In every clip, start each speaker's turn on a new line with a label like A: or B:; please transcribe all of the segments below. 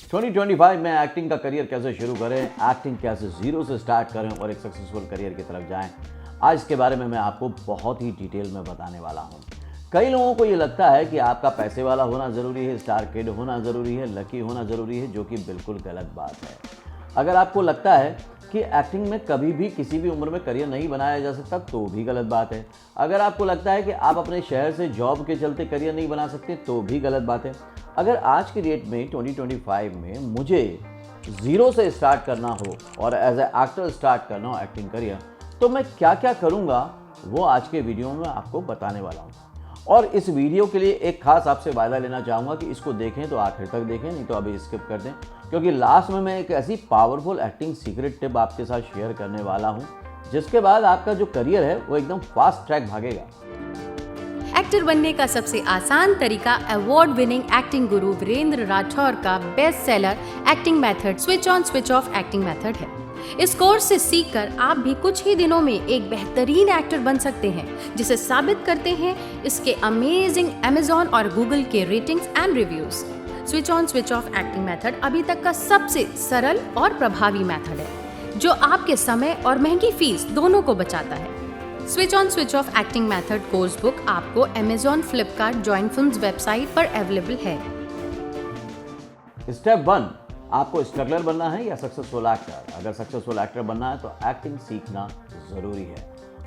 A: 2025 में एक्टिंग का करियर कैसे शुरू करें, एक्टिंग कैसे जीरो से स्टार्ट करें और एक सक्सेसफुल करियर की तरफ जाएं, आज इसके बारे में मैं आपको बहुत ही डिटेल में बताने वाला हूं। कई लोगों को ये लगता है कि आपका पैसे वाला होना ज़रूरी है, स्टार किड होना ज़रूरी है, लकी होना ज़रूरी है, जो कि बिल्कुल गलत बात है। अगर आपको लगता है कि एक्टिंग में कभी भी किसी भी उम्र में करियर नहीं बनाया जा सकता तो भी गलत बात है। अगर आपको लगता है कि आप अपने शहर से जॉब के चलते करियर नहीं बना सकते तो भी गलत बात है। अगर आज की डेट में 2025 में मुझे ज़ीरो से स्टार्ट करना हो और एज ए एक्टर स्टार्ट करना हो एक्टिंग करियर, तो मैं क्या क्या करूँगा वो आज के वीडियो में आपको बताने वाला हूँ। और इस वीडियो के लिए एक खास आपसे वादा लेना चाहूँगा कि इसको देखें तो आखिर तक देखें, नहीं तो अभी स्किप कर दें, क्योंकि लास्ट में मैं एक ऐसी पावरफुल एक्टिंग सीक्रेट टिप आपके साथ शेयर करने वाला हूँ जिसके बाद आपका जो करियर है वो एकदम फास्ट ट्रैक भागेगा।
B: एक्टर बनने का सबसे आसान तरीका अवार्ड विनिंग एक्टिंग गुरु वीरेंद्र राठौर का best seller acting method switch on switch off acting method है। इस कोर्स से सीखकर आप भी कुछ ही दिनों में एक बेहतरीन एक्टर बन सकते हैं, जिसे साबित करते हैं इसके अमेजिंग Amazon और Google के ratings and reviews. Switch on switch off acting method अभी तक का सबसे सरल और प्रभावी मेथड है, जो आपके समय और महंगी फीस दोनों को बचाता है। Switch on switch off acting method course book आपको Amazon, Flipkart, join films website पर अवेलेबल है।
A: स्टेप 1, आपको स्ट्रगलर बनना है या सक्सेसफुल एक्टर। अगर सक्सेसफुल एक्टर बनना है तो एक्टिंग सीखना ज़रूरी है।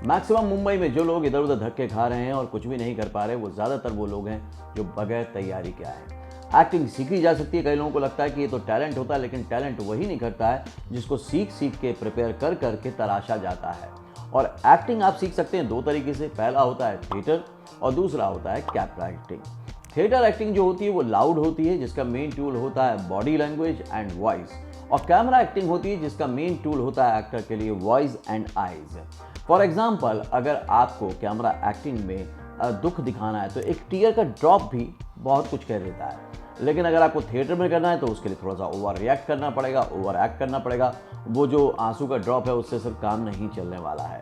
A: मैक्सिमम मुंबई में जो लोग इधर उधर धक्के खा रहे हैं और कुछ भी नहीं कर पा रहे, वो ज़्यादातर वो लोग हैं जो बगैर तैयारी के आए हैं। एक्टिंग सीखी जा सकती है। कई लोगों को लगता है कि ये तो टैलेंट होता है, लेकिन टैलेंट वही निखरता है जिसको सीख सीख के प्रिपेयर कर करके तराशा जाता है। और एक्टिंग आप सीख सकते हैं दो तरीके से। पहला होता है थिएटर और दूसरा होता है कैमरा एक्टिंग। थिएटर एक्टिंग जो होती है वो लाउड होती है, जिसका मेन टूल होता है बॉडी लैंग्वेज एंड वॉइस। और कैमरा एक्टिंग होती है जिसका मेन टूल होता है एक्टर के लिए voice and eyes. For example, अगर आपको कैमरा एक्टिंग में दुख दिखाना है तो एक टीयर का ड्रॉप भी बहुत कुछ कह देता है। लेकिन अगर आपको थिएटर में करना है तो उसके लिए थोड़ा सा ओवर रिएक्ट करना पड़ेगा, ओवर एक्ट करना पड़ेगा। वो जो आंसू का ड्रॉप है उससे सिर्फ काम नहीं चलने वाला है।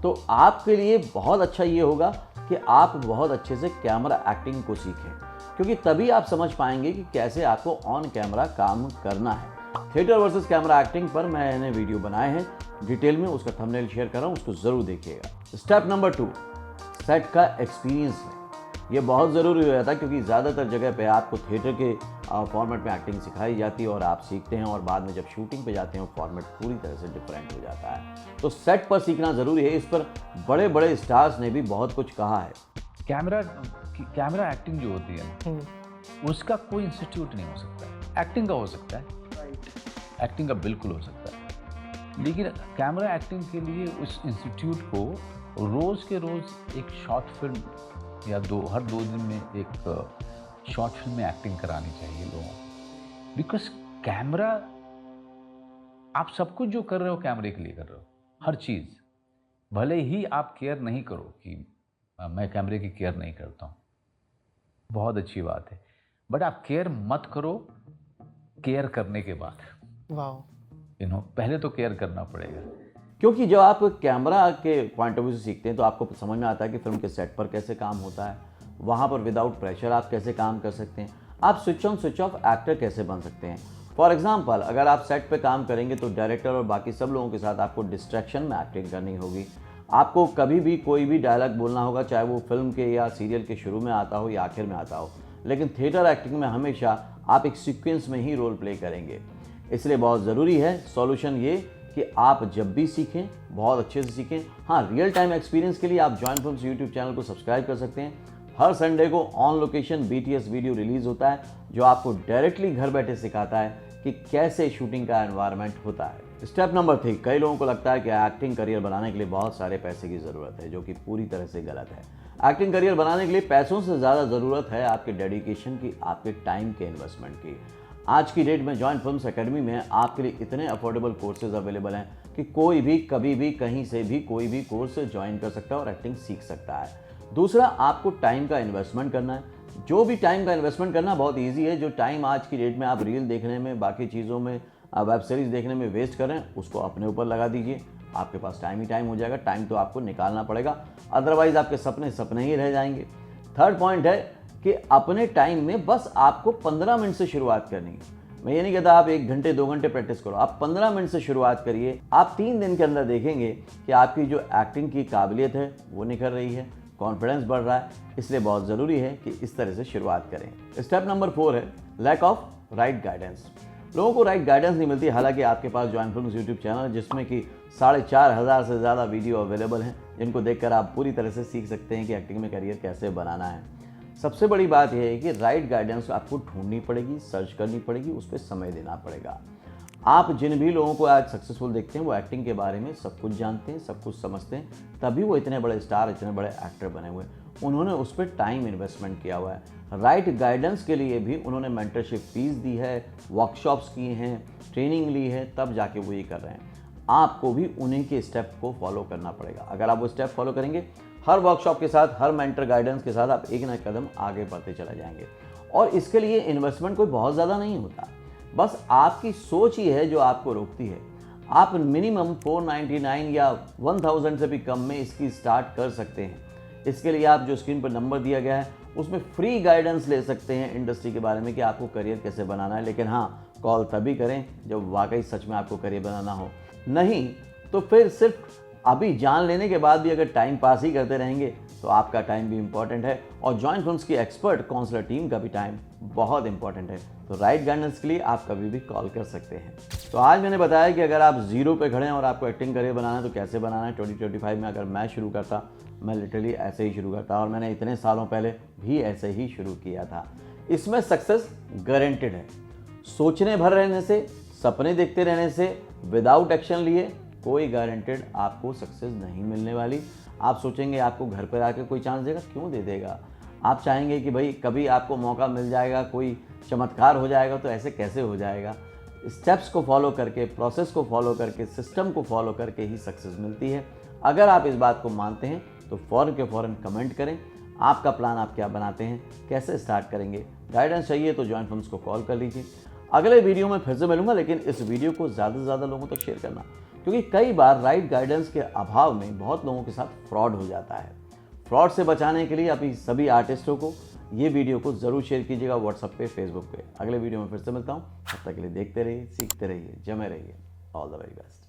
A: तो आपके लिए बहुत अच्छा ये होगा कि आप बहुत अच्छे से कैमरा एक्टिंग को सीखें, क्योंकि तभी आप समझ पाएंगे कि कैसे आपको ऑन कैमरा काम करना है। थिएटर वर्सेस कैमरा एक्टिंग पर मैंने वीडियो बनाए हैं डिटेल में, उसका थंबनेल शेयर कर रहा हूँ, उसको ज़रूर देखिएगा। स्टेप नंबर 2, सेट का एक्सपीरियंस लें। ये बहुत ज़रूरी हो जाता है, क्योंकि ज़्यादातर जगह पे आपको थिएटर के फॉर्मेट में एक्टिंग सिखाई जाती है और आप सीखते हैं, और बाद में जब शूटिंग पे जाते हैं फॉर्मेट पूरी तरह से डिफरेंट हो जाता है। तो सेट पर सीखना ज़रूरी है। इस पर बड़े बड़े स्टार्स ने भी बहुत कुछ कहा है।
C: कैमरा एक्टिंग जो होती है उसका कोई इंस्टीट्यूट नहीं हो सकता। एक्टिंग का हो सकता है, एक्टिंग का बिल्कुल हो सकता है, लेकिन कैमरा एक्टिंग के लिए उस इंस्टीट्यूट को रोज़ के रोज़ एक शॉर्ट फिल्म या हर 2 दिन में एक शॉर्ट फिल्म में एक्टिंग करानी चाहिए लोगों को। बिकॉज कैमरा, आप सब कुछ जो कर रहे हो कैमरे के लिए कर रहे हो, हर चीज़। भले ही आप केयर नहीं करो कि मैं कैमरे की केयर नहीं करता हूँ, बहुत अच्छी बात है, बट आप केयर मत करो केयर करने के बाद। वाह, पहले तो केयर करना पड़ेगा।
A: क्योंकि जब आप कैमरा के पॉइंट ऑफ व्यू से सीखते हैं तो आपको समझ में आता है कि फिल्म के सेट पर कैसे काम होता है, वहाँ पर विदाउट प्रेशर आप कैसे काम कर सकते हैं, आप switch on switch off actor कैसे बन सकते हैं। फॉर एग्जांपल, अगर आप सेट पे काम करेंगे तो डायरेक्टर और बाकी सब लोगों के साथ आपको डिस्ट्रैक्शन में एक्टिंग करनी होगी। आपको कभी भी कोई भी डायलॉग बोलना होगा, चाहे वो फिल्म के या सीरियल के शुरू में आता हो या आखिर में आता हो। लेकिन थिएटर एक्टिंग में हमेशा आप एक सीक्वेंस में ही रोल प्ले करेंगे। इसलिए बहुत ज़रूरी है सॉल्यूशन ये कि आप जब भी सीखें बहुत अच्छे से सीखें। हाँ, रियल टाइम एक्सपीरियंस के लिए आप जॉइन फिल्म्स यूट्यूब चैनल को सब्सक्राइब कर सकते हैं। हर संडे को on location BTS video release होता है, जो आपको डायरेक्टली घर बैठे सिखाता है कि कैसे शूटिंग का एनवायरनमेंट होता है। स्टेप नंबर 3, कई लोगों को लगता है कि एक्टिंग करियर बनाने के लिए बहुत सारे पैसे की ज़रूरत है, जो कि पूरी तरह से गलत है। एक्टिंग करियर बनाने के लिए पैसों से ज़्यादा ज़रूरत है आपके डेडिकेशन की, आपके टाइम के इन्वेस्टमेंट की। आज की डेट में जॉइन फिल्म्स एकेडमी में आपके लिए इतने अफोर्डेबल कोर्सेज अवेलेबल हैं कि कोई भी कभी भी कहीं से भी कोई भी कोर्स ज्वाइन कर सकता है और एक्टिंग सीख सकता है। दूसरा, आपको टाइम का इन्वेस्टमेंट करना है। जो भी टाइम का इन्वेस्टमेंट करना बहुत इजी है। जो टाइम आज की डेट में आप रील देखने में, बाकी चीज़ों में, वेब सीरीज़ देखने में वेस्ट कर रहे हैं, उसको अपने ऊपर लगा दीजिए। आपके पास टाइम ही टाइम हो जाएगा। टाइम तो आपको निकालना पड़ेगा, अदरवाइज आपके सपने सपने ही रह जाएंगे। थर्ड पॉइंट है कि अपने टाइम में बस आपको 15 मिनट से शुरुआत करनी है। मैं ये नहीं कहता आप 1 घंटे 2 घंटे प्रैक्टिस करो, आप 15 मिनट से शुरुआत करिए। आप 3 दिन के अंदर देखेंगे कि आपकी जो एक्टिंग की काबिलियत है वो निखर रही है, कॉन्फिडेंस बढ़ रहा है। इसलिए बहुत ज़रूरी है कि इस तरह से शुरुआत करें। स्टेप नंबर 4 है लैक ऑफ राइट गाइडेंस। लोगों को राइट गाइडेंस नहीं मिलती। हालांकि आपके पास जॉइन फिल्म्स यूट्यूब चैनल है जिसमें कि 4,500 से ज़्यादा वीडियो अवेलेबल हैं, जिनको देखकर आप पूरी तरह से सीख सकते हैं कि एक्टिंग में करियर कैसे बनाना है। सबसे बड़ी बात यह है कि राइट गाइडेंस आपको ढूंढनी पड़ेगी, सर्च करनी पड़ेगी, उस पर समय देना पड़ेगा। आप जिन भी लोगों को आज सक्सेसफुल देखते हैं वो एक्टिंग के बारे में सब कुछ जानते हैं, सब कुछ समझते हैं, तभी वो इतने बड़े स्टार, इतने बड़े एक्टर बने हुए हैं। उन्होंने उस पर टाइम इन्वेस्टमेंट किया हुआ है। राइट गाइडेंस के लिए भी उन्होंने मेंटरशिप फीस दी है, वर्कशॉप्स किए हैं, ट्रेनिंग ली है, तब जाके वो ये कर रहे हैं। आपको भी उन्हीं के स्टेप को फॉलो करना पड़ेगा। अगर आप वो स्टेप फॉलो करेंगे, हर वर्कशॉप के साथ, हर मेंटर गाइडेंस के साथ आप एक ना एक कदम आगे बढ़ते चले जाएंगे। और इसके लिए इन्वेस्टमेंट कोई बहुत ज़्यादा नहीं होता, बस आपकी सोच ही है जो आपको रोकती है। आप मिनिमम 499 या 1000 से भी कम में इसकी स्टार्ट कर सकते हैं। इसके लिए आप जो स्क्रीन पर नंबर दिया गया है उसमें फ्री गाइडेंस ले सकते हैं इंडस्ट्री के बारे में कि आपको करियर कैसे बनाना है। लेकिन हाँ, कॉल तभी करें जब वाकई सच में आपको करियर बनाना हो, नहीं तो फिर सिर्फ अभी जान लेने के बाद भी अगर टाइम पास ही करते रहेंगे तो आपका टाइम भी इम्पॉर्टेंट है। और जॉइन फिल्म्स की एक्सपर्ट काउंसलर टीम का भी टाइम बहुत इंपॉर्टेंट है। तो राइट गाइडेंस के लिए आप कभी भी कॉल कर सकते हैं। तो आज मैंने बताया कि अगर आप जीरो पे खड़े हैं और आपको एक्टिंग करियर बनाना है तो कैसे बनाना है। 2025 में अगर मैं शुरू करता, मैं लिटरली ऐसे ही शुरू करता, और मैंने इतने सालों पहले भी ऐसे ही शुरू किया था। इसमें सक्सेस गारंटेड है। सोचने भर रहने से, सपने देखते रहने से, विदाउट एक्शन लिए कोई गारंटेड आपको सक्सेस नहीं मिलने वाली। आप सोचेंगे आपको घर पर आके कोई चांस देगा, क्यों दे देगा। आप चाहेंगे कि भाई कभी आपको मौका मिल जाएगा, कोई चमत्कार हो जाएगा, तो ऐसे कैसे हो जाएगा। स्टेप्स को फॉलो करके, प्रोसेस को फॉलो करके, सिस्टम को फॉलो करके ही सक्सेस मिलती है। अगर आप इस बात को मानते हैं तो फ़ौरन के फ़ौरन कमेंट करें। आपका प्लान आप क्या बनाते हैं, कैसे स्टार्ट करेंगे। गाइडेंस चाहिए तो जॉइन फिल्म्स को कॉल कर लीजिए। अगले वीडियो में फिर से मिलूंगा, लेकिन इस वीडियो को ज़्यादा से ज़्यादा लोगों तक शेयर करना, क्योंकि कई बार राइट गाइडेंस के अभाव में बहुत लोगों के साथ फ्रॉड हो जाता है। फ्रॉड से बचाने के लिए अभी सभी आर्टिस्टों को ये वीडियो को ज़रूर शेयर कीजिएगा व्हाट्सएप पे, फेसबुक पे। अगले वीडियो में फिर से मिलता हूँ, तब तक के लिए देखते रहिए, सीखते रहिए, जमे रहिए। All the very best.